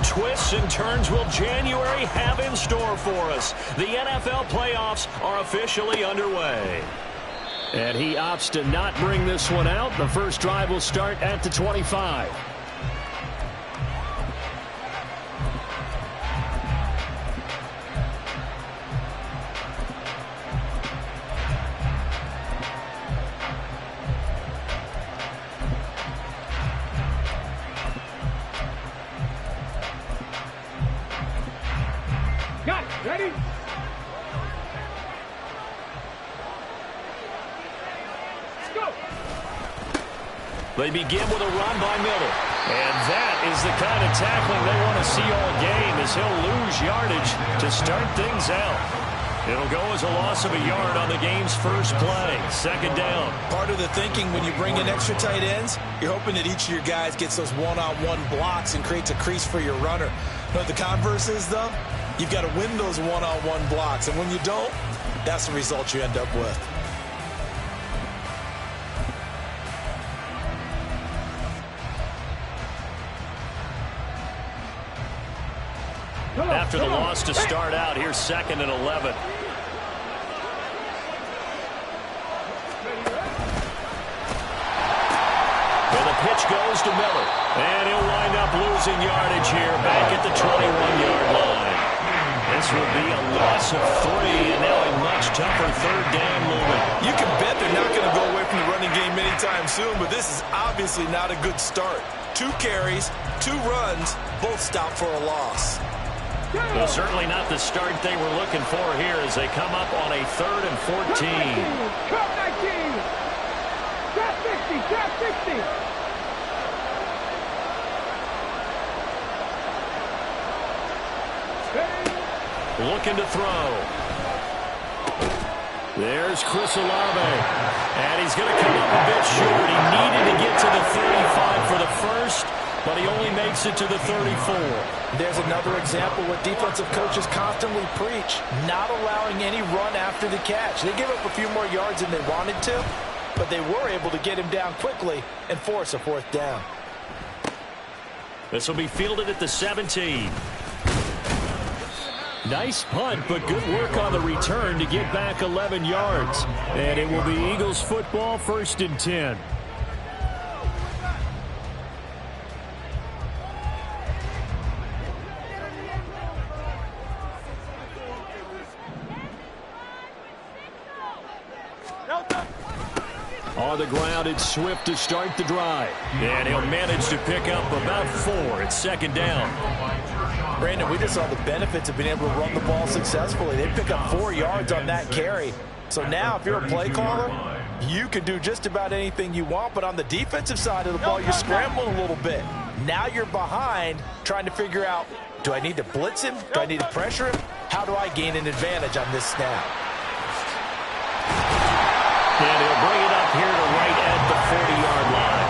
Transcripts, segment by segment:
What twists and turns will January have in store for us? The NFL playoffs are officially underway. And he opts to not bring this one out. The first drive will start at the 25. Ready? Let's go. They begin with a run by Miller. And that is the kind of tackling they want to see all game, as he'll lose yardage to start things out. It'll go as a loss of a yard on the game's first play. Second down. Part of the thinking when you bring in extra tight ends, you're hoping that each of your guys gets those one-on-one blocks and creates a crease for your runner. But the converse is, though, you've got to win those one-on-one blocks. And when you don't, that's the result you end up with. After the loss to start out, here's 2nd and 11. Well, the pitch goes to Miller. And he'll wind up losing yardage here back at the 21-yard line. This will be a loss of 3, and now a much tougher third down movement. You can bet they're not going to go away from the running game anytime soon, but this is obviously not a good start. 2 carries, 2 runs, both stopped for a loss. Well, certainly not the start they were looking for here as they come up on a 3rd and 14. Cut 19. Cut 60. Cut 60. Looking to throw. There's Chris Olave. And he's going to come up a bit short. He needed to get to the 35 for the first, but he only makes it to the 34. There's another example what defensive coaches constantly preach, not allowing any run after the catch. They give up a few more yards than they wanted to, but they were able to get him down quickly and force a 4th down. This will be fielded at the 17. Nice punt, but good work on the return to get back 11 yards. And it will be Eagles football, 1st and 10. On the ground, it's Swift to start the drive. And he'll manage to pick up about 4 at 2nd down. Brandon, we just saw the benefits of being able to run the ball successfully. They pick up 4 yards on that carry. So now, if you're a play caller, you can do just about anything you want. But on the defensive side of the ball, you're scrambling a little bit. Now you're behind, trying to figure out, do I need to blitz him? Do I need to pressure him? How do I gain an advantage on this snap? And he'll bring it up here to right at the 40-yard line.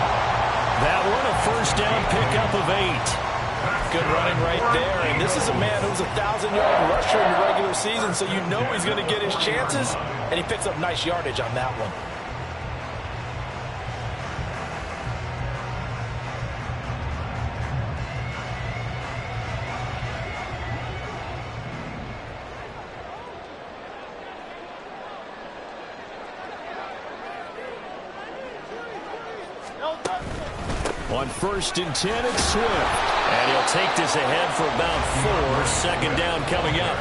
That one, a 1st down pickup of 8. Good running right there. And this is a man who's a 1,000-yard rusher in the regular season, so you know he's going to get his chances, and he picks up nice yardage on that one. On 1st and 10, it's Swift. And he'll take this ahead for about 4. 2nd down coming up.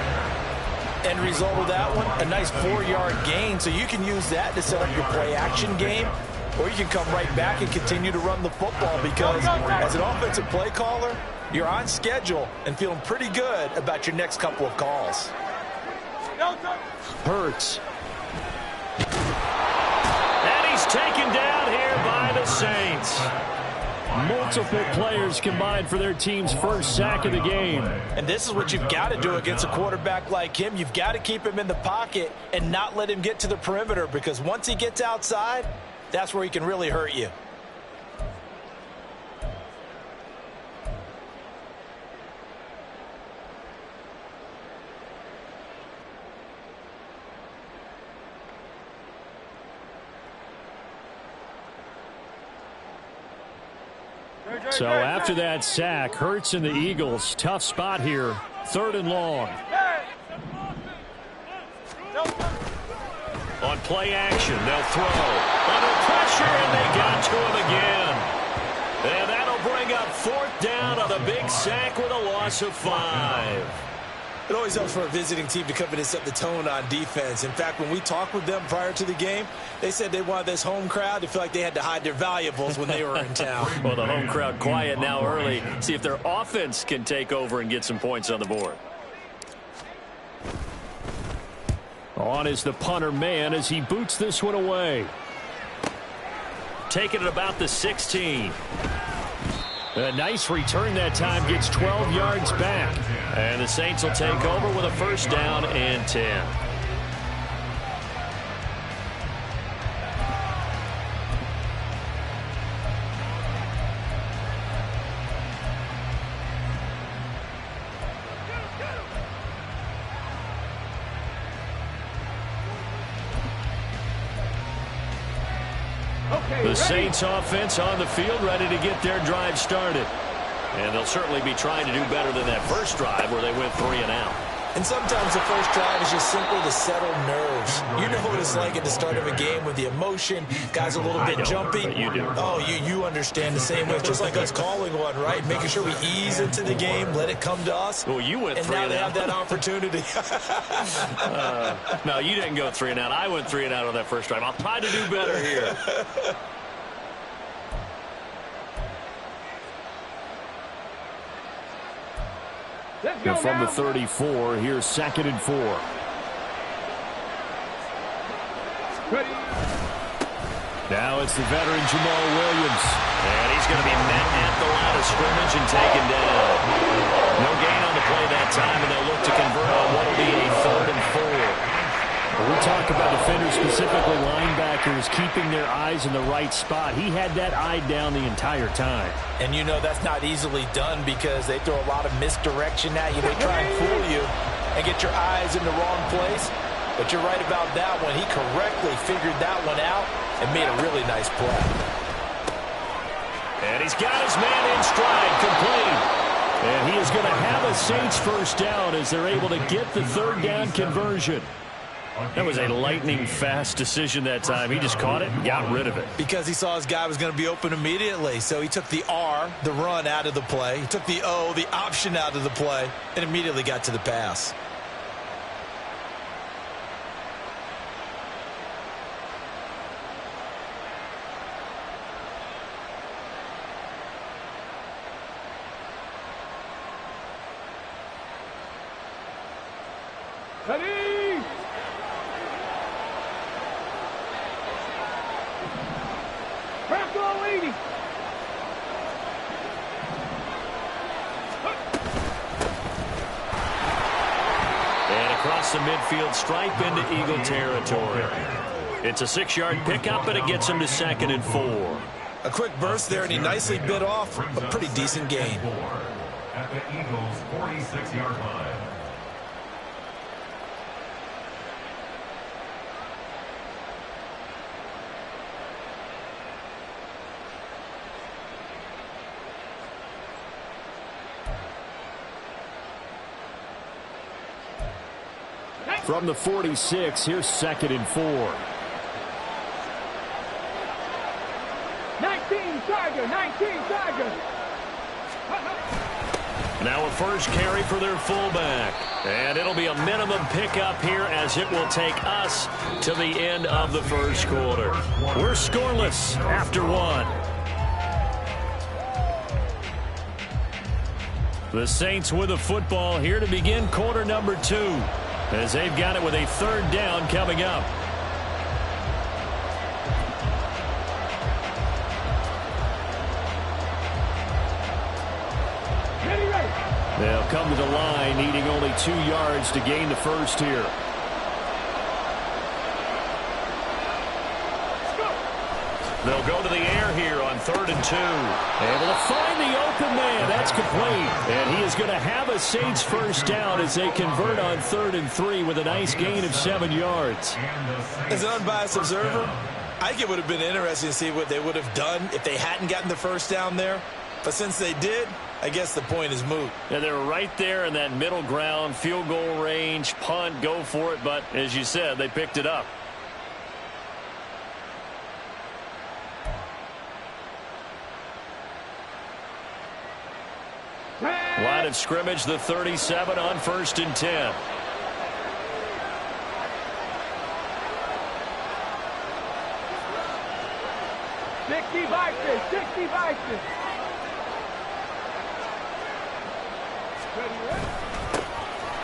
End result of that one, a nice 4-yard gain. So you can use that to set up your play-action game, or you can come right back and continue to run the football because as an offensive play caller, you're on schedule and feeling pretty good about your next couple of calls. Hurts. And he's taken down here by the Saints. Multiple players combined for their team's first sack of the game. And this is what you've got to do against a quarterback like him. You've got to keep him in the pocket and not let him get to the perimeter, because once he gets outside, that's where he can really hurt you. So after that sack, Hurts and the Eagles, tough spot here. 3rd and long. On play action, they'll throw. Under pressure, and they got to him again. And that'll bring up 4th down on the big sack with a loss of 5. It always helps for a visiting team to come in and set the tone on defense. In fact, when we talked with them prior to the game, they said they wanted this home crowd to feel like they had to hide their valuables when they were in town. Well, the home crowd quiet now early. See if their offense can take over and get some points on the board. On is the punter man as he boots this one away. Taking it about the 16. A nice return that time, gets 12 yards back. And the Saints will take over with a 1st down and 10. The Saints offense on the field, ready to get their drive started. And they'll certainly be trying to do better than that first drive where they went 3 and out. And sometimes the first drive is just simple to settle nerves. You know what it's like at the start of a game with the emotion. Guys a little bit jumpy. But you do. Oh, you understand the same way. Just like us calling one, right? Making sure we ease into the game, let it come to us. Well, you went 3 and out. And now they have that opportunity. No, you didn't go 3 and out. I went 3 and out on that first drive. I'll try to do better here. And from the 34, here's 2nd and 4. Ready. Now it's the veteran Jamal Williams. And he's going to be met at the line of scrimmage and taken down. No gain on the play that time, and they'll look to convert on what will be a 3rd and 4. We talk about defenders, specifically linebackers, keeping their eyes in the right spot. He had that eye down the entire time. And you know that's not easily done because they throw a lot of misdirection at you. They try and fool you and get your eyes in the wrong place. But you're right about that one. He correctly figured that one out and made a really nice play. And he's got his man in stride, complete. And he is going to have a Saints 1st down as they're able to get the 3rd down conversion. That was a lightning-fast decision that time. He just caught it and got rid of it. Because he saw his guy was going to be open immediately. So he took the R, the run, out of the play. He took the O, the option, out of the play, and immediately got to the pass. Ready. Bronco 80. And across the midfield stripe into Eagle territory. It's a 6-yard pickup, and it gets him to 2nd and 4. A quick burst there, and he nicely bit off a pretty decent gain. At the Eagles' 46-yard line. From the 46, here's 2nd and 4. 19 Tiger, 19 Tiger. Now a first carry for their fullback. And it'll be a minimum pickup here as it will take us to the end of the first quarter. We're scoreless after 1. The Saints with the football here to begin quarter number 2. As they've got it with a 3rd down coming up. They'll come to the line, needing only 2 yards to gain the first here. They'll go to the air here on 3rd and 2. Able to find the open man. That's complete. And he is going to have a Saints 1st down as they convert on 3rd and 3 with a nice gain of 7 yards. As an unbiased observer, I think it would have been interesting to see what they would have done if they hadn't gotten the 1st down there. But since they did, I guess the point is moot. Yeah, they were right there in that middle ground, field goal range, punt, go for it. But as you said, they picked it up. Line of scrimmage, the 37 on 1st and 10. Sixty Vikings, 60 Vikings.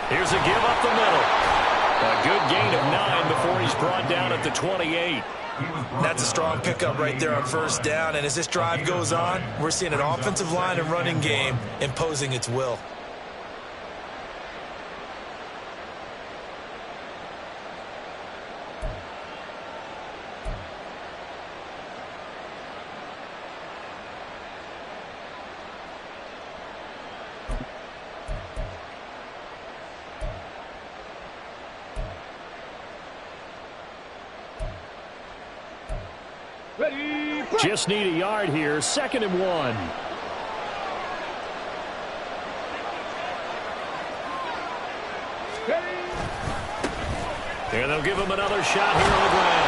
Here's a give up the middle. A good gain of 9 before he's brought down at the 28. That's a strong pickup right there on 1st down. And as this drive goes on, we're seeing an offensive line and running game imposing its will. Just need a yard here. 2nd and 1. And they'll give him another shot here on the ground.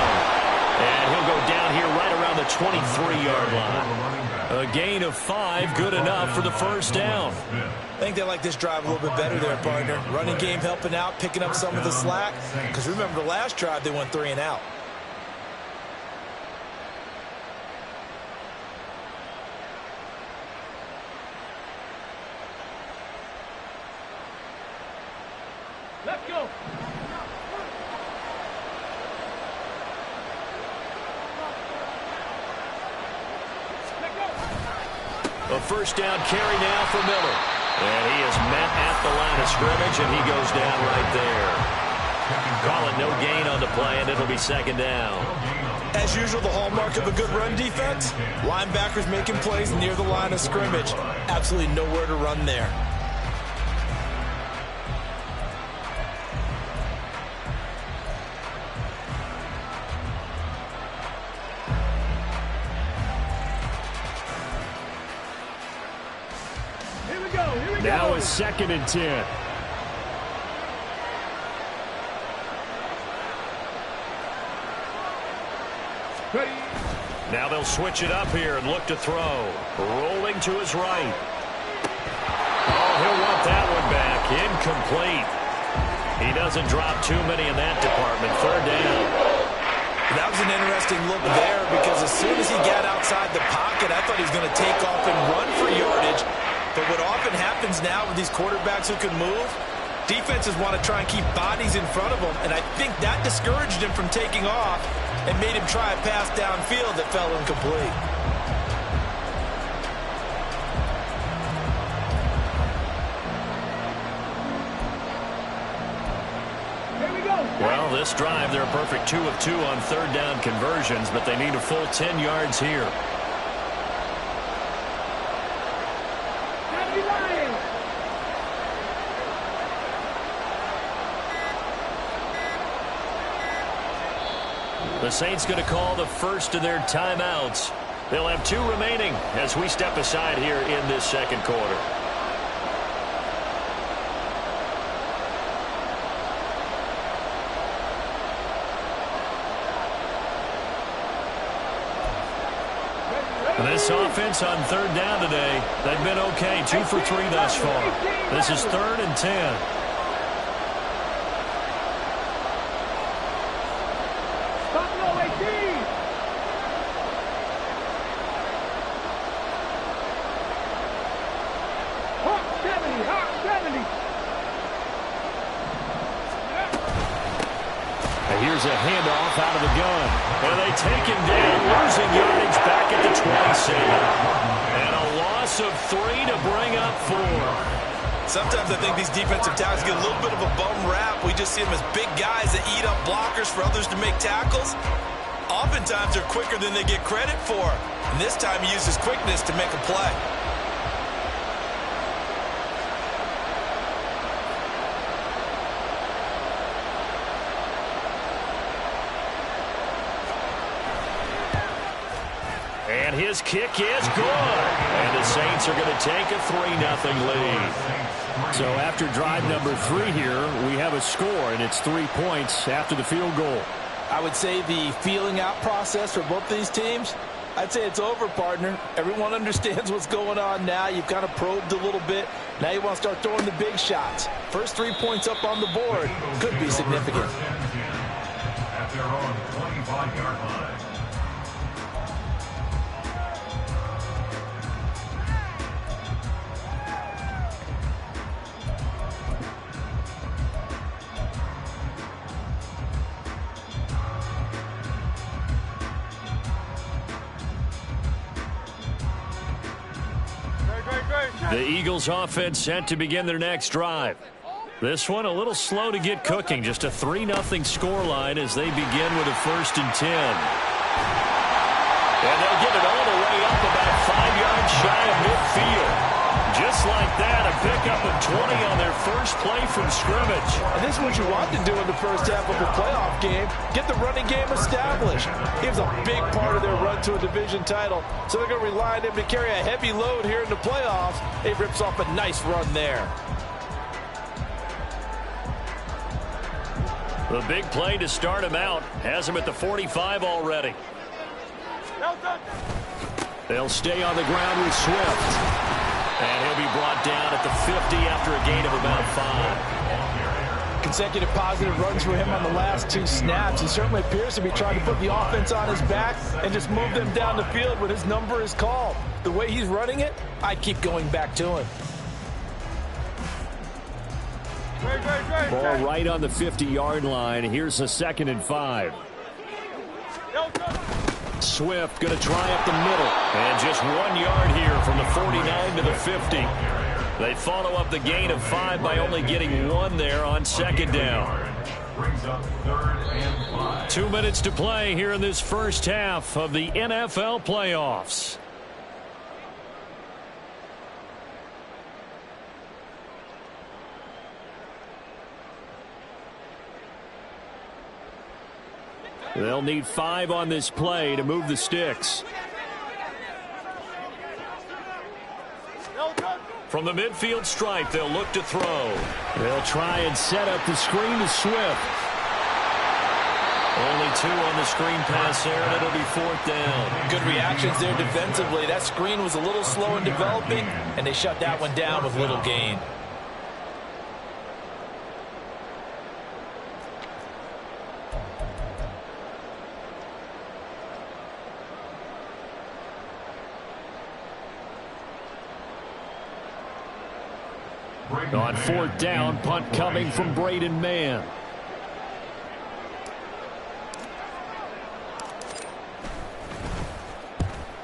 And he'll go down here right around the 23-yard line. A gain of 5, good enough for the 1st down. I think they like this drive a little bit better there, partner. Running game helping out, picking up some of the slack. Because remember, the last drive they went 3 and out. Let's go. A 1st down carry now for Miller. And he is met at the line of scrimmage, and he goes down right there. Call it no gain on the play, and it'll be 2nd down. As usual, the hallmark of a good run defense, linebackers making plays near the line of scrimmage. Absolutely nowhere to run there. Now it's 2nd and 10. Now they'll switch it up here and look to throw. Rolling to his right. Oh, he'll want that one back. Incomplete. He doesn't drop too many in that department. 3rd down. That was an interesting look there because as soon as he got outside the pocket, I thought he was going to take off and run for yardage. But what often happens now with these quarterbacks who can move, defenses want to try and keep bodies in front of them, and I think that discouraged him from taking off and made him try a pass downfield that fell incomplete. Well, this drive, they're a perfect 2 of 2 on 3rd down conversions, but they need a full 10 yards here. The Saints going to call the first of their timeouts. They'll have 2 remaining as we step aside here in this 2nd quarter. This offense on 3rd down today, they've been okay. 2 for 3 thus far. This is 3rd and 10. Here's a handoff out of the gun. And they take him down, losing yardage back at the 27. And a loss of 3 to bring up 4. Sometimes I think these defensive tackles get a little bit of a bum rap. We just see them as big guys that eat up blockers for others to make tackles. Oftentimes they're quicker than they get credit for. And this time he uses quickness to make a play. And his kick is good. And the Saints are going to take a 3-0 lead. So after drive number 3 here, we have a score, and it's 3 points after the field goal. I would say the feeling out process for both these teams, I'd say it's over, partner. Everyone understands what's going on now. You've kind of probed a little bit. Now you want to start throwing the big shots. First 3 points up on the board could be significant. At their own 25-yard line. The Eagles offense set to begin their next drive. This one a little slow to get cooking. Just a 3-0 scoreline as they begin with a 1st and 10. And they'll get it all the way up about 5 yards shy of midfield. Just like that, a pickup of 20 on their first play from scrimmage. And this is what you want to do in the first half of a playoff game. Get the running game established. He was a big part of their run to a division title. So they're going to rely on him to carry a heavy load here in the playoffs. He rips off a nice run there. The big play to start him out has him at the 45 already. They'll stay on the ground with Swift. And he'll be brought down at the 50 after a gain of about 5. Consecutive positive runs for him on the last 2 snaps. He certainly appears to be trying to put the offense on his back and just move them down the field when his number is called. The way he's running it, I keep going back to him. Ball right on the 50-yard line. Here's a 2nd and 5. Swift going to try up the middle. And just 1 yard here from the 49 to the 50. They follow up the gain of 5 by only getting 1 there on 2nd down. Brings up 3rd and 5. 2 minutes to play here in this first half of the NFL playoffs. They'll need 5 on this play to move the sticks. From the midfield stripe, they'll look to throw. They'll try and set up the screen to Swift. Only 2 on the screen pass there, and it'll be 4th down. Good reactions there defensively. That screen was a little slow in developing, and they shut that one down with little gain. On 4th down, punt coming from Braden Mann.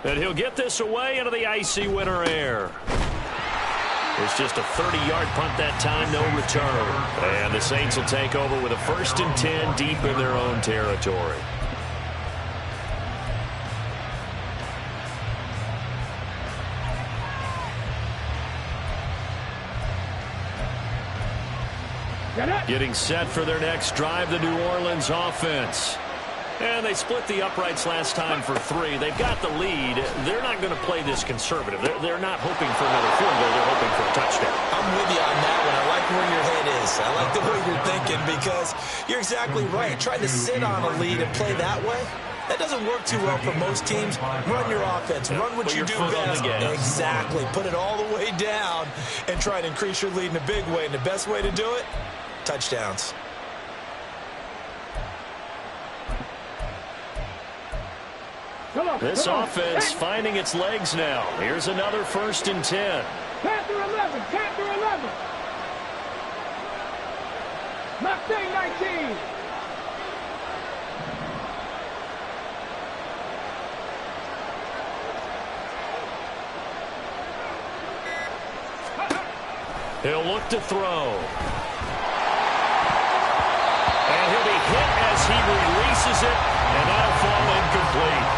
And he'll get this away into the icy winter air. It's just a 30-yard punt that time, no return. And the Saints will take over with a 1st and 10 deep in their own territory. Getting set for their next drive, the New Orleans offense. And they split the uprights last time for 3. They've got the lead. They're not going to play this conservative. They're not hoping for another field goal. They're hoping for a touchdown. I'm with you on that one. I like where your head is. I like the way you're thinking because you're exactly right. Trying to sit on a lead and play that way, that doesn't work too well for most teams. Run your offense. Run what you do best. Exactly. Put it all the way down and try to increase your lead in a big way. And the best way to do it, touchdowns. This offense finding its legs now. Here's another 1st and 10. Panther 11, Panther 11. Mustang 19. He'll look to throw. And he'll be hit as he releases it, and that'll fall incomplete.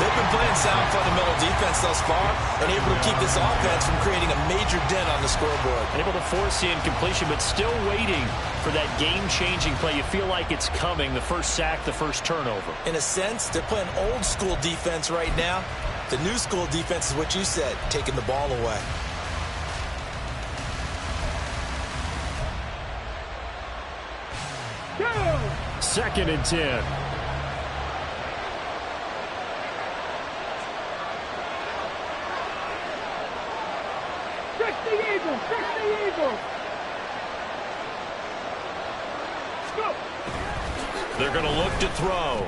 They've been playing sound fundamental defense thus far and able to keep this offense from creating a major dent on the scoreboard. Able to force the incompletion, but still waiting for that game-changing play. You feel like it's coming, the first sack, the first turnover. In a sense, they're playing old-school defense right now. The new-school defense is what you said, taking the ball away. Second and 10. Fix the Eagles! Fix the Eagles! Go! They're going to look to throw.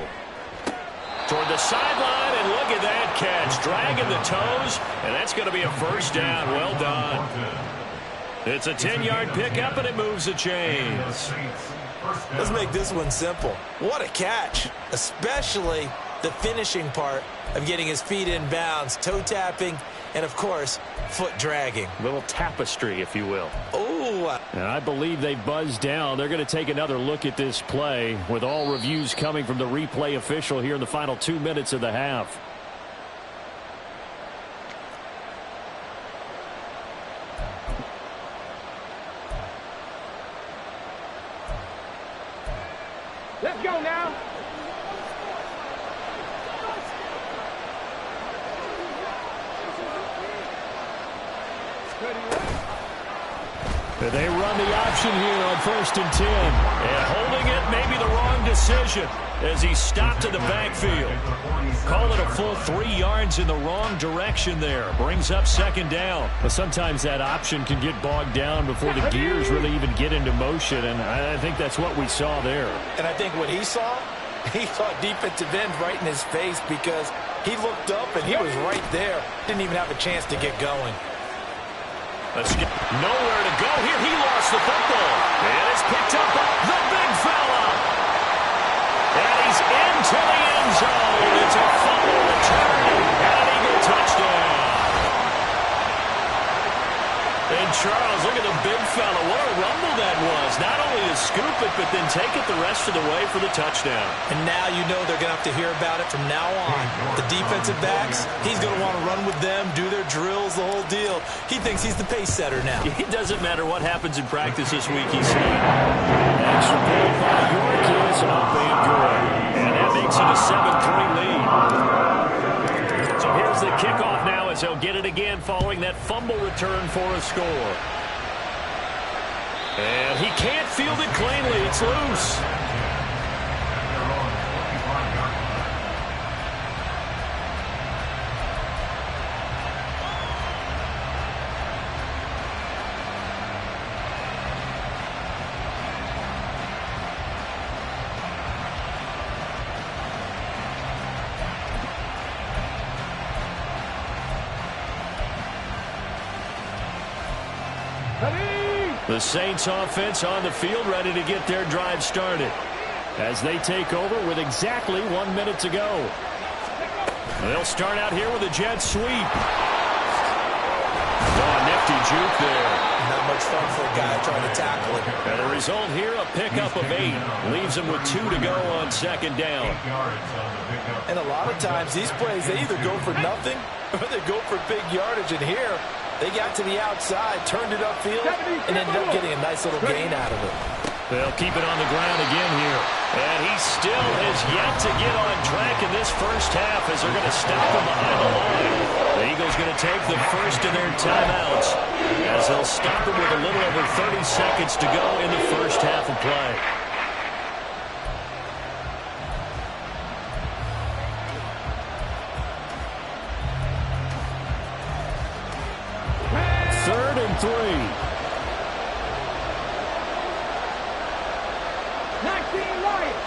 Toward the sideline, and look at that catch. Dragging the toes, and that's going to be a first down. Well done. It's a 10-yard pickup, and it moves the chains. Let's make this one simple. What a catch, especially the finishing part of getting his feet in bounds, toe tapping, and, of course, foot dragging. A little tapestry, if you will. Oh. And I believe they buzzed down. They're going to take another look at this play with all reviews coming from the replay official here in the final 2 minutes of the half. Let's go now! They run the option here on 1st and 10. And holding it may be the wrong decision as he stopped in the backfield. Call it a full 3 yards in the wrong direction there. Brings up second down. But sometimes that option can get bogged down before the gears really even get into motion, and I think that's what we saw there. And I think what he saw defensive end right in his face because he looked up and he was right there. Didn't even have a chance to get going. Let's get nowhere to go here. He lost the football. And it's picked up by the big fella. And he's into the end zone. It's a fumble return and an Eagle touchdown. And Charles, look at the big fella. What a rumble that was. Not only to scoop it, but then take it the rest of the way for the touchdown. And now you know they're going to have to hear about it from now on. The defensive backs, he's going to want to run with them, do their drills, the whole deal. He thinks he's the pace setter now. It doesn't matter what happens in practice this week, he said. Extra point by York is up and good. And that makes it a 7-3 lead. So here's the kickoff now as they'll get it again following that fumble return for a score. And he can't field it cleanly. It's loose. The Saints offense on the field ready to get their drive started as they take over with exactly 1 minute to go. They'll start out here with a jet sweep. Oh, nifty juke there. Not much fun for a guy trying to tackle it. And the result here, a pickup of 8. Leaves him with 2 to go on second down. And a lot of times these plays, they either go for nothing or they go for big yardage. And here, they got to the outside, turned it upfield, and ended up getting a nice little gain out of it. They'll keep it on the ground again here. And he still has yet to get on track in this first half as they're going to stop him behind the line. The Eagles going to take the first of their timeouts as they'll stop him with a little over 30 seconds to go in the first half of play. Third and 3. 19 Lions.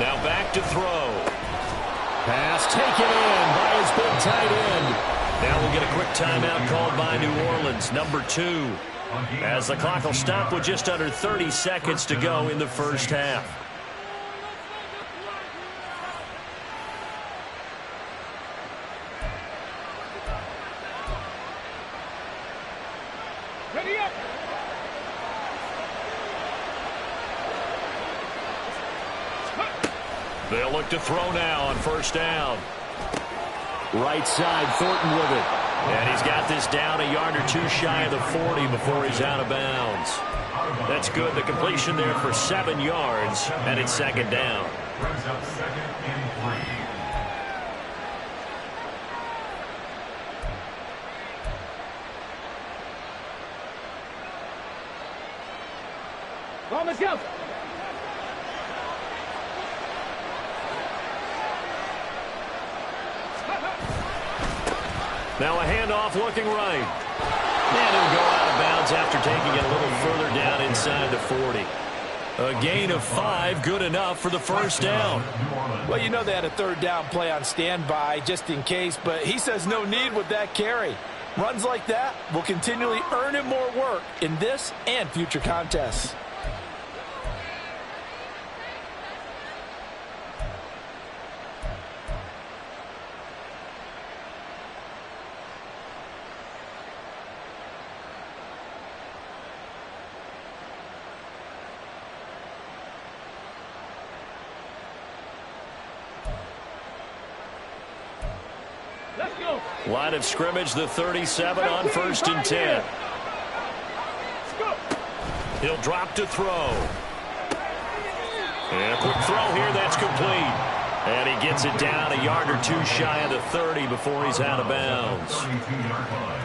Now back to throw. Pass taken in by his big tight end. Now we'll get a quick timeout called by New Orleans, number 2. As the clock will stop with just under 30 seconds to go in the first half. Ready up. They'll look to throw now on first down. Right side, Thornton with it. And he's got this down a yard or two shy of the 40 before he's out of bounds. That's good. The completion there for 7 yards, and it's second down. Brings up 2nd and 3. Let's go. Now a handoff looking right. And he'll go out of bounds after taking it a little further down inside the 40. A gain of 5, good enough for the first down. Well, you know they had a third down play on standby just in case, but he says no need with that carry. Runs like that will continually earn him more work in this and future contests. Line of scrimmage, the 37 on 1st and 10. He'll drop to throw. And a quick throw here, that's complete. And he gets it down a yard or two shy of the 30 before he's out of bounds.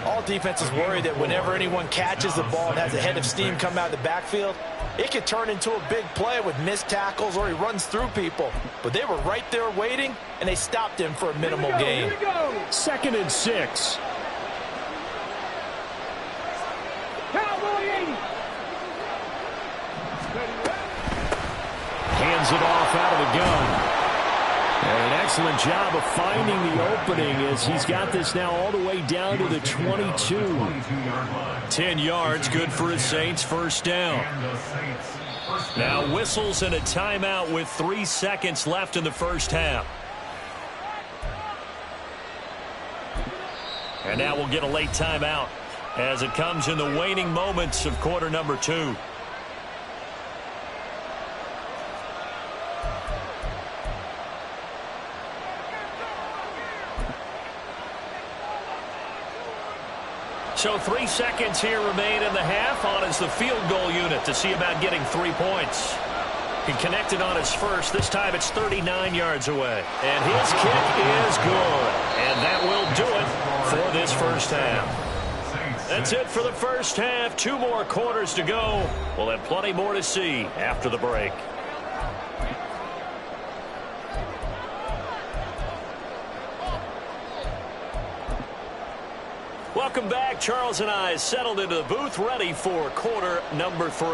All defenses worry that whenever anyone catches the ball and has a head of steam come out of the backfield, it could turn into a big play with missed tackles or he runs through people. But they were right there waiting, and they stopped him for a minimal gain. 2nd and 6. Hands it off out of the gun. And an excellent job of finding the opening as he's got this now all the way down to the 22. 10 yards, good for his Saints, first down. Now whistles and a timeout with 3 seconds left in the first half. And now we'll get a late timeout as it comes in the waning moments of quarter number 2. So 3 seconds here remain in the half. On is the field goal unit to see about getting 3 points. He connected on his first. This time it's 39 yards away. And his kick is good. And that will do it for this first half. That's it for the first half. 2 more quarters to go. We'll have plenty more to see after the break. Welcome back. Charles and I settled into the booth, ready for quarter number 3.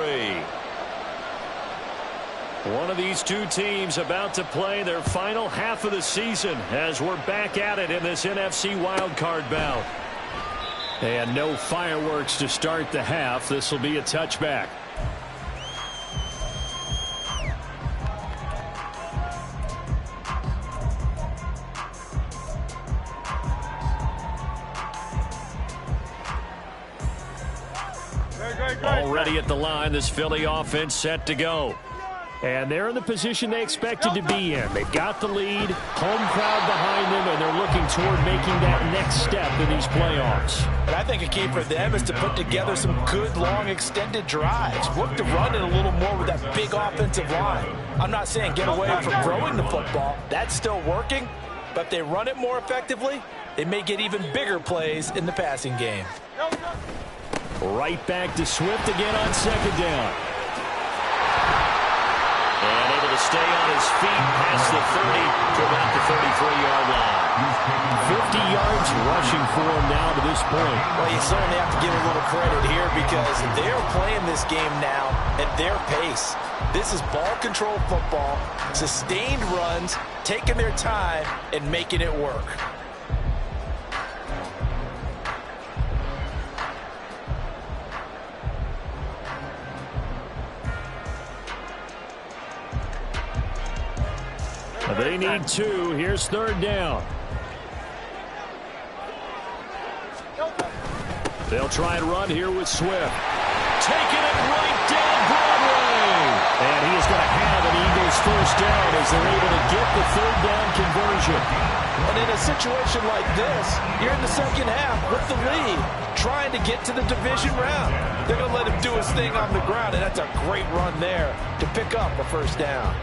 One of these two teams about to play their final half of the season as we're back at it in this NFC wildcard bout. And no fireworks to start the half. This will be a touchback. Already at the line, this Philly offense set to go. And they're in the position they expected to be in. They've got the lead, home crowd behind them, and they're looking toward making that next step in these playoffs. And I think a key for them is to put together some good, long, extended drives. Work to run it a little more with that big offensive line. I'm not saying get away from throwing the football. That's still working. But if they run it more effectively, they may get even bigger plays in the passing game. Right back to Swift again on second down. And able to stay on his feet past the 30 to about the 33-yard line. 50 yards rushing for him now to this point. Well, you certainly have to give a little credit here because they're playing this game now at their pace. This is ball control football, sustained runs, taking their time and making it work. They need 2. Here's third down. They'll try and run here with Swift. Taking it right down Broadway. And he is going to have an Eagles first down as they're able to get the third down conversion. And in a situation like this, you're in the second half with the lead, trying to get to the division round. They're going to let him do his thing on the ground, and that's a great run there to pick up a first down.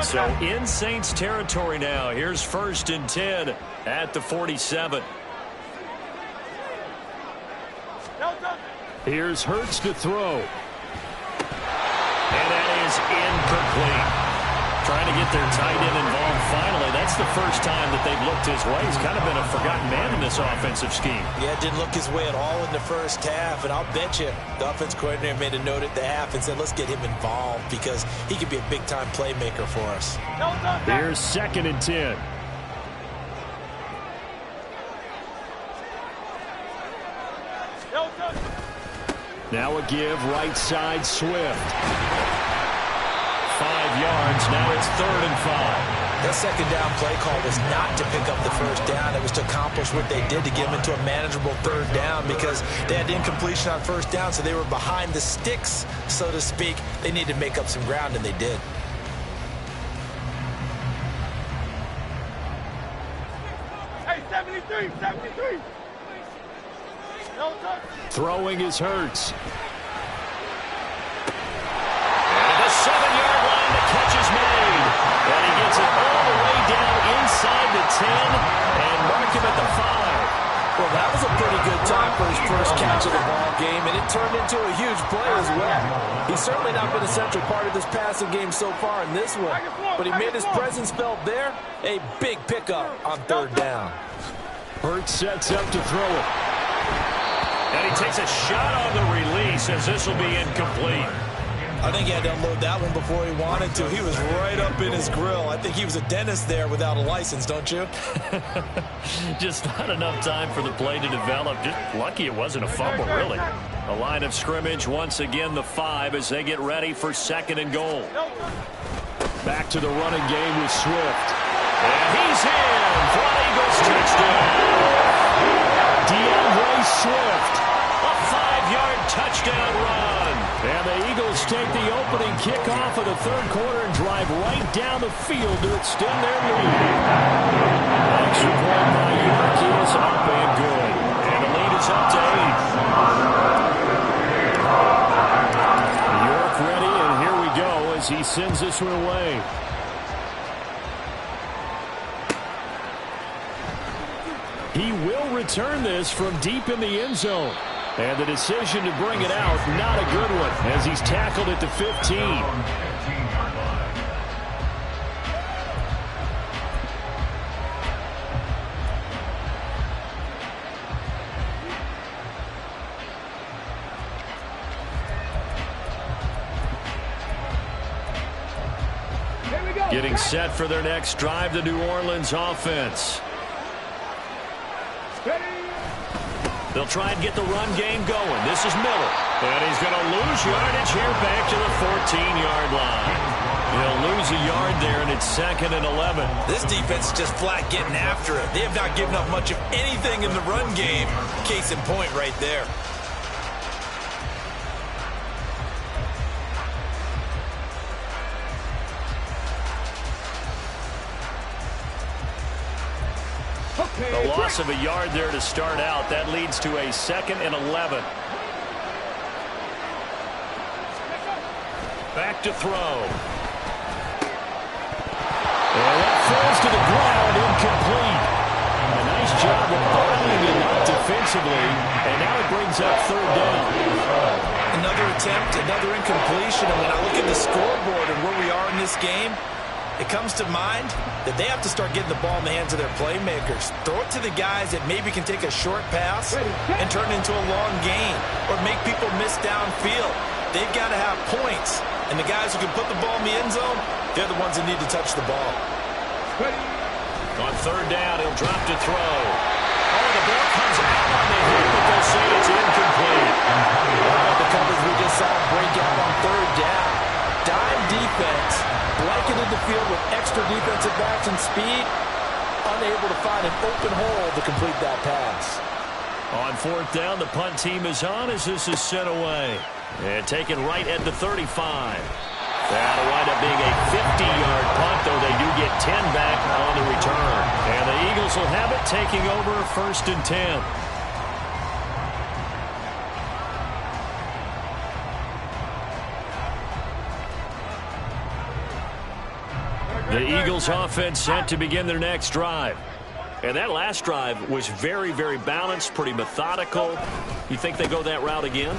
So in Saints territory now. Here's 1st and 10 at the 47. Here's Hurts to throw. And that is incomplete. Trying to get their tight end involved finally. That's the first time that they've looked his way. He's kind of been a forgotten man in this offensive scheme. Yeah, didn't look his way at all in the first half. And I'll bet you the offense coordinator made a note at the half and said, let's get him involved because he could be a big-time playmaker for us. Here's 2nd and 10. Now a give, right side, Swift. 5 yards, now it's 3rd and 5. That second down play call was not to pick up the first down. It was to accomplish what they did to get them into a manageable 3rd down because they had incompletion on 1st down, so they were behind the sticks, so to speak. They needed to make up some ground, and they did. Hey, 73, 73. Throwing is Hurts. And the 7-yard line, the catch is made. And he gets it all the way down inside the 10 and mark him at the 5. Well, that was a pretty good time for his first catch of the ball game, and it turned into a huge play as well. He's certainly not been a central part of this passing game so far in this one, but he made his presence felt there. A big pickup on 3rd down. Hurts sets up to throw it. And he takes a shot on the release as this will be incomplete. I think he had to unload that one before he wanted to. He was right up in his grill. I think he was a dentist there without a license, don't you? Just not enough time for the play to develop. Just lucky it wasn't a fumble, really. A line of scrimmage, once again, the 5 as they get ready for 2nd and goal. Back to the running game with Swift. And he's in for an Eagles touchdown. DeAndre Swift, a 5-yard touchdown run. And the Eagles take the opening kickoff of the 3rd quarter and drive right down the field to extend their lead. Extra point by York is up and good. And the lead is up to 8. York ready, and here we go as he sends this one away. He will return this from deep in the end zone. And the decision to bring it out, not a good one, as he's tackled at the 15. Getting set for their next drive, the New Orleans offense. They'll try and get the run game going. This is Miller. And he's going to lose yardage here back to the 14-yard line. He'll lose a yard there, and it's 2nd and 11. This defense is just flat getting after it. They have not given up much of anything in the run game. Case in point right there. The loss of a yard there to start out. That leads to a 2nd and 11. Back to throw. And that falls to the ground, incomplete. A nice job of bottling him up defensively, and now it brings up 3rd down. Another attempt, another incompletion, and when I look at the scoreboard and where we are in this game, it comes to mind that they have to start getting the ball in the hands of their playmakers. Throw it to the guys that maybe can take a short pass and turn it into a long gain or make people miss downfield. They've got to have points, and the guys who can put the ball in the end zone, they're the ones that need to touch the ball. On 3rd down, he'll drop to throw. Oh, the ball comes out on the hit, but they'll say it's incomplete. The coverage we just saw break out on 3rd down. Dime defense, blanketed the field with extra defensive backs and speed, unable to find an open hole to complete that pass. On 4th down, the punt team is on as this is sent away. And taken right at the 35. That'll wind up being a 50-yard punt, though they do get 10 back on the return. And the Eagles will have it, taking over 1st and 10. The Eagles offense set to begin their next drive. And that last drive was very, very balanced, pretty methodical. You think they go that route again?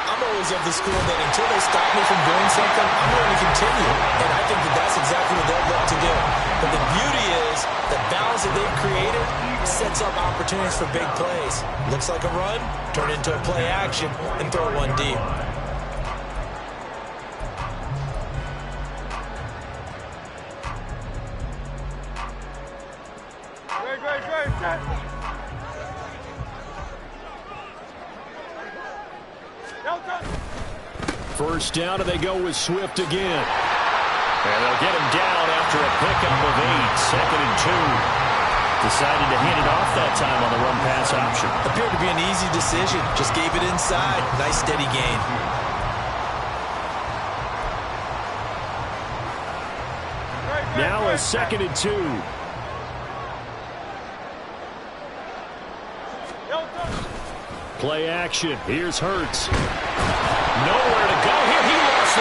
I'm always of the school that until they stop me from doing something, I'm going to continue. And I think that that's exactly what they'll look to do. But the beauty is the balance that they've created sets up opportunities for big plays. Looks like a run, turn into a play action, and throw one deep. First down, and they go with Swift again. And they'll get him down after a pickup of 8. 2nd and 2. Decided to hand it off that time on the run-pass option. Appeared to be an easy decision. Just gave it inside. Nice steady gain. Now a 2nd and 2. Play action. Here's Hurts. Nowhere to go here. He lost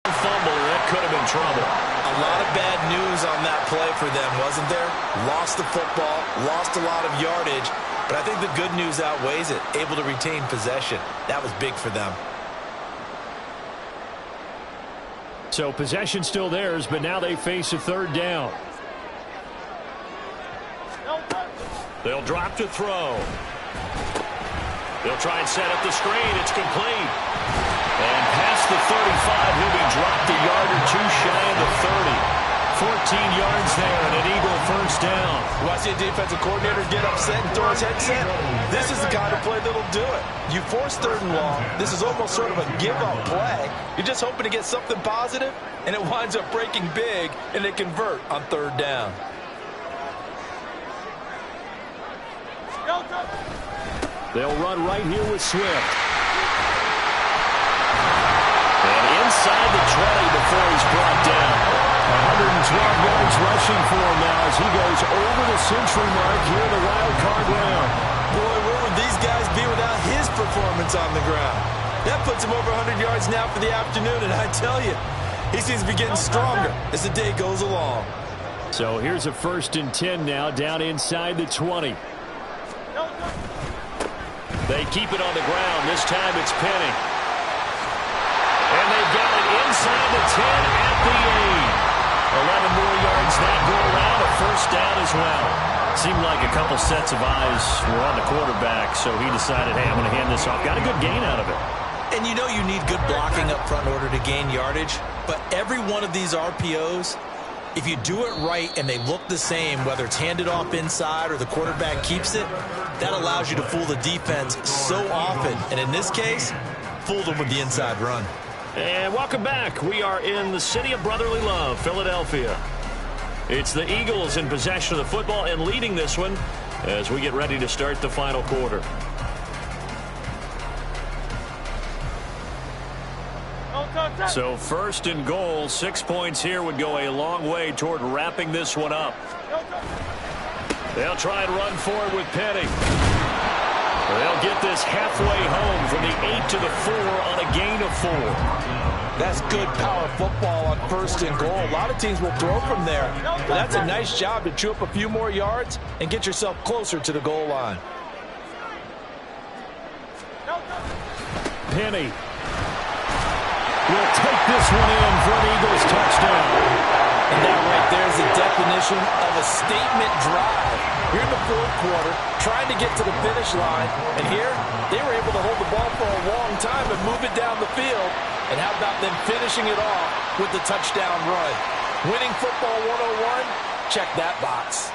the fumble. That could have been trouble. A lot of bad news on that play for them, wasn't there? Lost the football, lost a lot of yardage, but I think the good news outweighs it. Able to retain possession. That was big for them. So possession still theirs, but now they face a 3rd down. They'll drop to throw. They'll try and set up the screen. It's complete. And past the 35, he'll be dropped a yard or 2 shy of the 30. 14 yards there and an Eagle first down. You want to see a defensive coordinator get upset and throw his headset? This is the kind of play that'll do it. You force 3rd and long. This is almost sort of a give-up play. You're just hoping to get something positive, and it winds up breaking big, and they convert on 3rd down. They'll run right here with Swift. And inside the 20 before he's brought down. 112 yards rushing for him now as he goes over the century mark here in the wild card round. Boy, where would these guys be without his performance on the ground? That puts him over 100 yards now for the afternoon, and I tell you, he seems to be getting stronger as the day goes along. So here's a 1st and 10 now, down inside the 20. They keep it on the ground. This time it's Penny. And they've got it inside the 10 at the 8. 11 more yards that go around. A 1st down as well. Seemed like a couple sets of eyes were on the quarterback, so he decided, hey, I'm going to hand this off. Got a good gain out of it. And you know you need good blocking up front in order to gain yardage, but every one of these RPOs, if you do it right and they look the same, whether it's handed off inside or the quarterback keeps it, that allows you to fool the defense so often. And in this case, fooled them with the inside run. And welcome back. We are in the city of brotherly love, Philadelphia. It's the Eagles in possession of the football and leading this one as we get ready to start the final quarter. So 1st and goal, 6 points here would go a long way toward wrapping this one up. They'll try and run forward with Penny. They'll get this halfway home from the 8 to the 4 on a gain of 4. That's good power football on 1st and goal. A lot of teams will throw from there, but that's a nice job to chew up a few more yards and get yourself closer to the goal line. Penny will take this one in for an Eagles touchdown. And that right there is the definition of a statement drive. You're in the 4th quarter, trying to get to the finish line, and here they were able to hold the ball for a long time and move it down the field. And how about them finishing it off with the touchdown run? Winning football 101, check that box.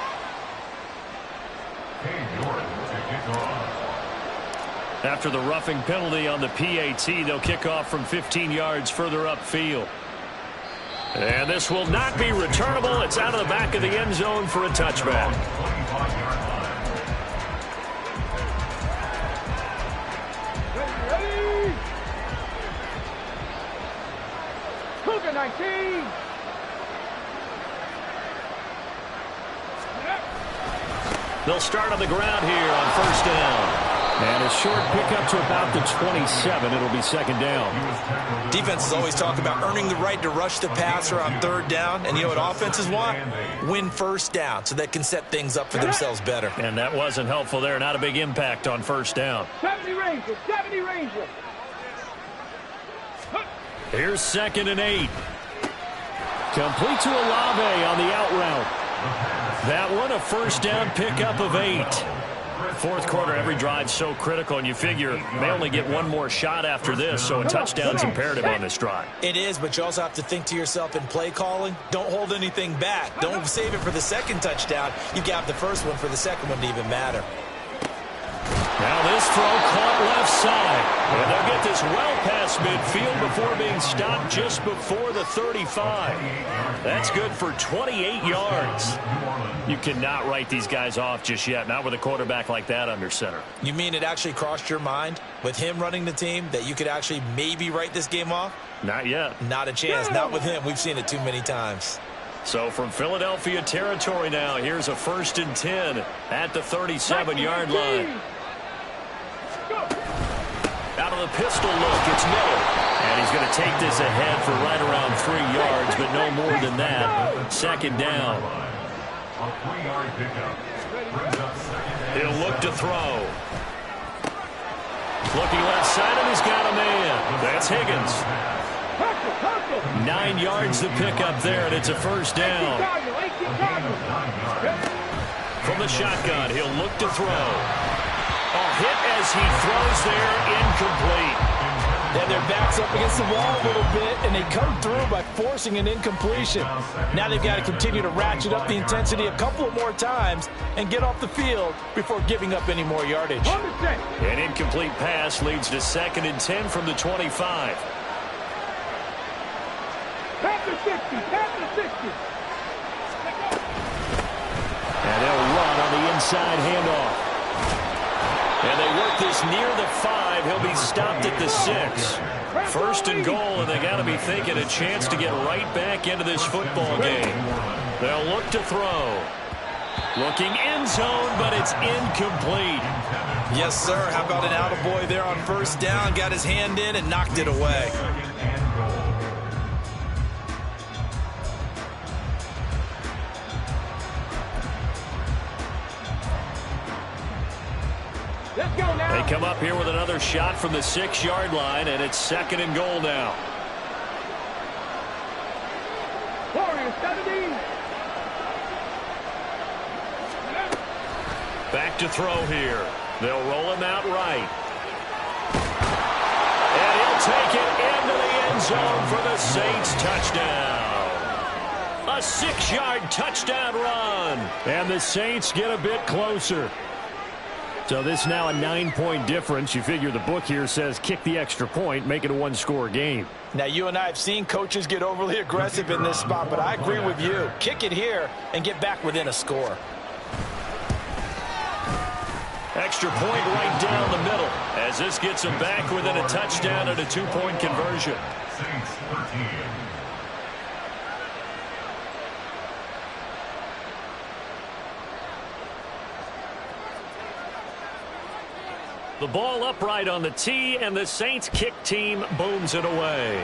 After the roughing penalty on the PAT, they'll kick off from 15 yards further upfield. And this will not be returnable. It's out of the back of the end zone for a touchback. Ready. Cougar 19. They'll start on the ground here on first down. And a short pickup to about the 27. It'll be second down. Defenses always talk about earning the right to rush the passer on third down. And you know what offenses want? Win first down so they can set things up for themselves better. And that wasn't helpful there. Not a big impact on first down. 70 Rangers, 70 Rangers. Here's 2nd and 8. Complete to Olave on the out route. That one a first down pickup of 8. Fourth quarter, every drive so critical, and you figure they only get one more shot after this, so a touchdown's imperative on this drive. It is, but you also have to think to yourself in play calling, don't hold anything back. Don't save it for the second touchdown. You got the first one for the second one to even matter. Now this throw caught left side. And they'll get this well past midfield before being stopped just before the 35. That's good for 28 yards. You cannot write these guys off just yet, not with a quarterback like that under center. You mean it actually crossed your mind with him running the team that you could actually maybe write this game off? Not yet. Not a chance. Not with him. We've seen it too many times. So from Philadelphia territory now, here's a 1st and 10 at the 37-yard line. Out of the pistol look, it's Miller. And he's going to take this ahead for right around 3 yards, but no more than that. Second down. A 3-yard pickup. Brings up second and He'll look to throw. Looking left side, and he's got a man. That's Higgins. 9 yards to pick up there, and it's a first down. From the shotgun, he'll look to throw. A hit as he throws there, incomplete. Yeah, their back's up against the wall a little bit, and they come through by forcing an incompletion. Now they've got to continue to ratchet up the intensity a couple of more times and get off the field before giving up any more yardage. An incomplete pass leads to 2nd and 10 from the 25. Panther 60, Panther 60. And they'll run on the inside handoff. And they work this near the 5. He'll be stopped at the 6. 1st and goal, and they got to be thinking a chance to get right back into this football game. They'll look to throw. Looking end zone, but it's incomplete. Yes, sir. How about an attaboy there on first down? Got his hand in and knocked it away. Let's go now. They come up here with another shot from the 6-yard line, and it's 2nd and goal now. Warriors 70. Back to throw here. They'll roll him out right. And he'll take it into the end zone for the Saints touchdown. A 6-yard touchdown run. And the Saints get a bit closer. So this now a 9-point difference. You figure the book here says kick the extra point, make it a 1-score game. Now, you and I have seen coaches get overly aggressive in this spot, but I agree with you. Kick it here and get back within a score. Extra point right down the middle as this gets them back within a touchdown and a 2-point conversion. Saints 13. The ball upright on the tee, and the Saints kick team booms it away.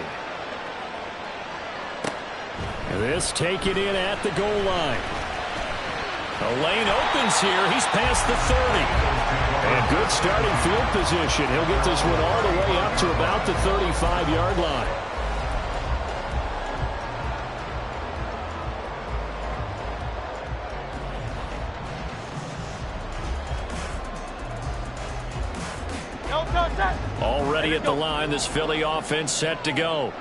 This taken in at the goal line. The lane opens here. He's past the 30. And good starting field position. He'll get this one all the way up to about the 35-yard line. Already at the line, this Philly offense set to go.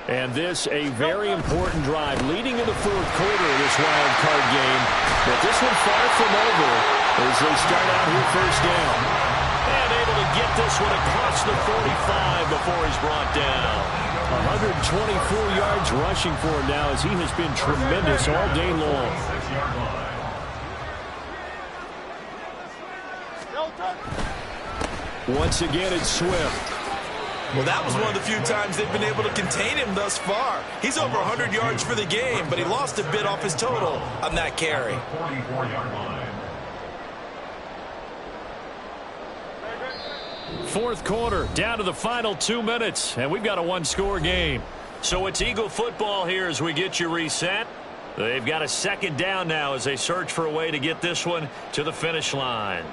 And this a very important drive leading in the fourth quarter of this wild card game. But this one far from over as they start out here first down. And able to get this one across the 45 before he's brought down. 124 yards rushing for him now as he has been tremendous all day long. 6-yard line. Once again, it's Swift. Well, that was one of the few times they've been able to contain him thus far. He's over 100 yards for the game, but he lost a bit off his total on that carry. 44-yard line. Fourth quarter, down to the final 2 minutes, and we've got a one-score game. So it's Eagle football here as we get you reset. They've got a second down now as they search for a way to get this one to the finish line.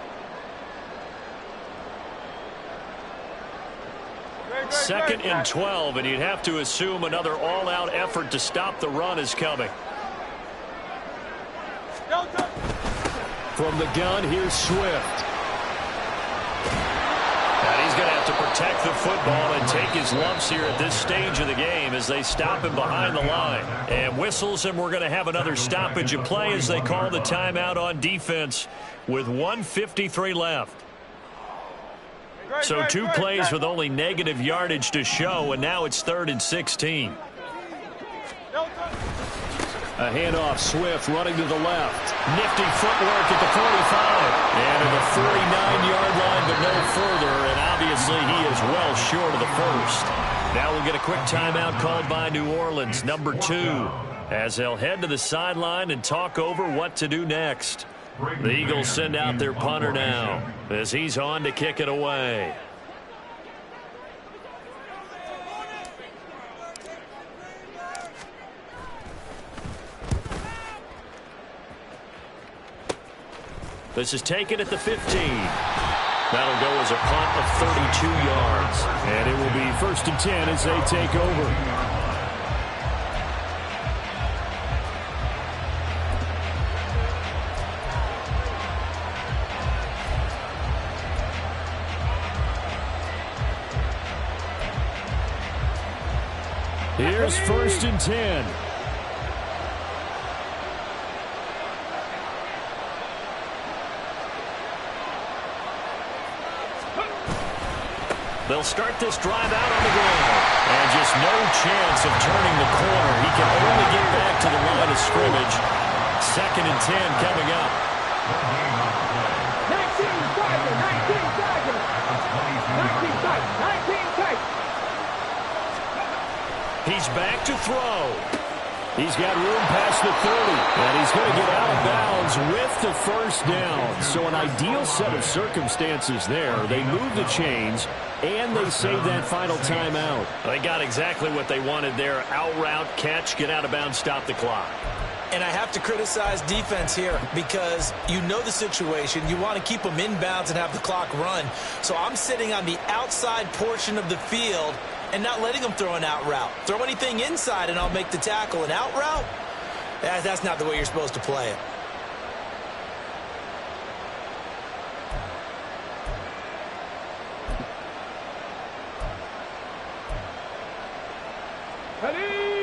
Second and 12, and you'd have to assume another all-out effort to stop the run is coming. From the gun, here's Swift. And he's going to have to protect the football and take his lumps here at this stage of the game as they stop him behind the line. And whistles, and we're going to have another stoppage of play as they call the timeout on defense with 1:53 left. So 2 plays with only negative yardage to show, and now it's 3rd and 16. A handoff, Swift running to the left. Nifty footwork at the 45. And at the 49-yard line, but no further, and obviously he is well short of the first. Now we'll get a quick timeout called by New Orleans, number 2, as they'll head to the sideline and talk over what to do next. The Eagles send out their punter now as he's on to kick it away. This is taken at the 15. That'll go as a punt of 32 yards. And it will be 1st and 10 as they take over. Here's 1st and 10. They'll start this drive out on the ground. And just no chance of turning the corner. He can only get back to the line of scrimmage. 2nd and 10 coming up. 19 tackles, 19 tackles. 19 tackles, 19 tackles. He's back to throw. He's got room past the 30. And he's going to get out of bounds with the first down. So an ideal set of circumstances there. They move the chains, and they save that final timeout. They got exactly what they wanted there. Out route, catch, get out of bounds, stop the clock. And I have to criticize defense here because you know the situation. You want to keep them inbounds and have the clock run. So I'm sitting on the outside portion of the field and not letting them throw an out route. Throw anything inside and I'll make the tackle. An out route? That's not the way you're supposed to play it.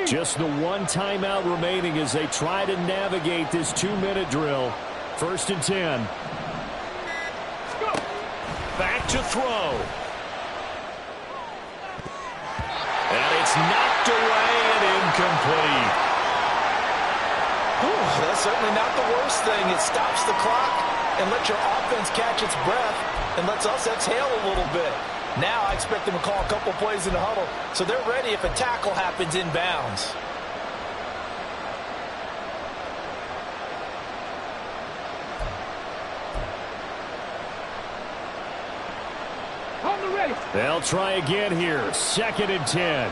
Just the one timeout remaining as they try to navigate this 2-minute drill. 1st and 10. Back to throw. And it's knocked away and incomplete. Ooh, that's certainly not the worst thing. It stops the clock and lets your offense catch its breath and lets us exhale a little bit. Now I expect them to call a couple plays in the huddle, so they're ready if a tackle happens inbounds. On the ready. They'll try again here. 2nd and 10.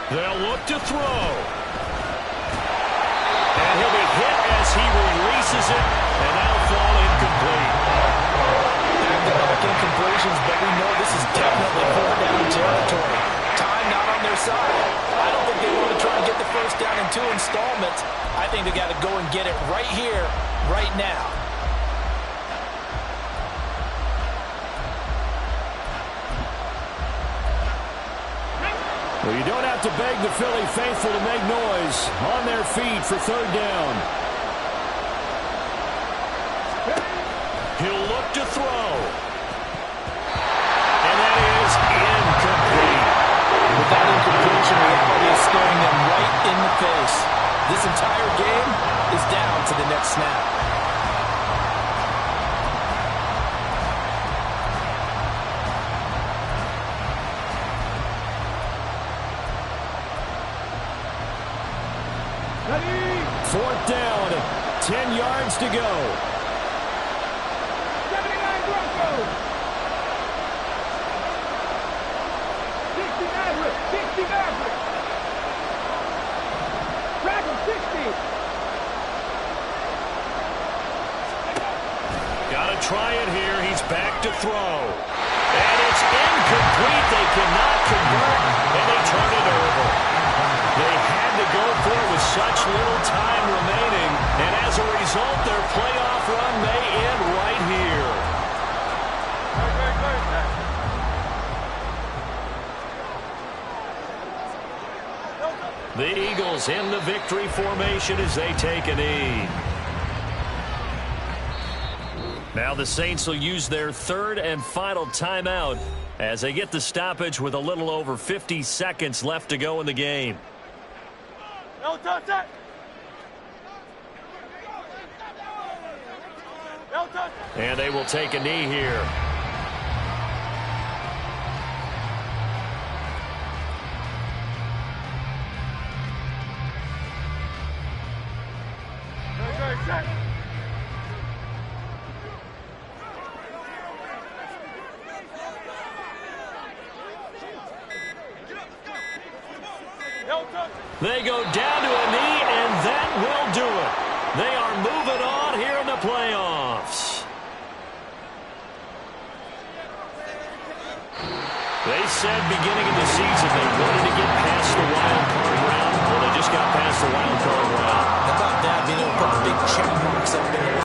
They'll look to throw. And he'll be hit as he releases it, and that'll fall incomplete. Back-to-back incompletions, but we know this is definitely 4th down territory. Time not on their side. I don't think they want to try and get the first down in 2 installments. I think they got to go and get it right here, right now. Well, you don't have to beg the Philly faithful to make noise. On their feet for 3rd down. He'll look to throw. And that is incomplete. With that incompletion, reality is staring them right in the face. This entire game is down to the next snap. 4th down. 10 yards to go. 79 Broncos. 60 Mavericks. 60 Mavericks. Dragon 60. Got to try it here. He's back to throw. And it's incomplete. They cannot convert, and they turn it over. They had to go for it with such little time remaining, and as a result, their playoff run may end right here. The Eagles in the victory formation as they take a knee. Now the Saints will use their 3rd and final timeout as they get the stoppage with a little over 50 seconds left to go in the game. No touch it. No touch it. And they will take a knee here. They go down to a knee, and that will do it. They are moving on here in the playoffs. They said beginning of the season they wanted to get past the wild card round. Well, they just got past the wild card round. How about that, being able to put the big check marks up there?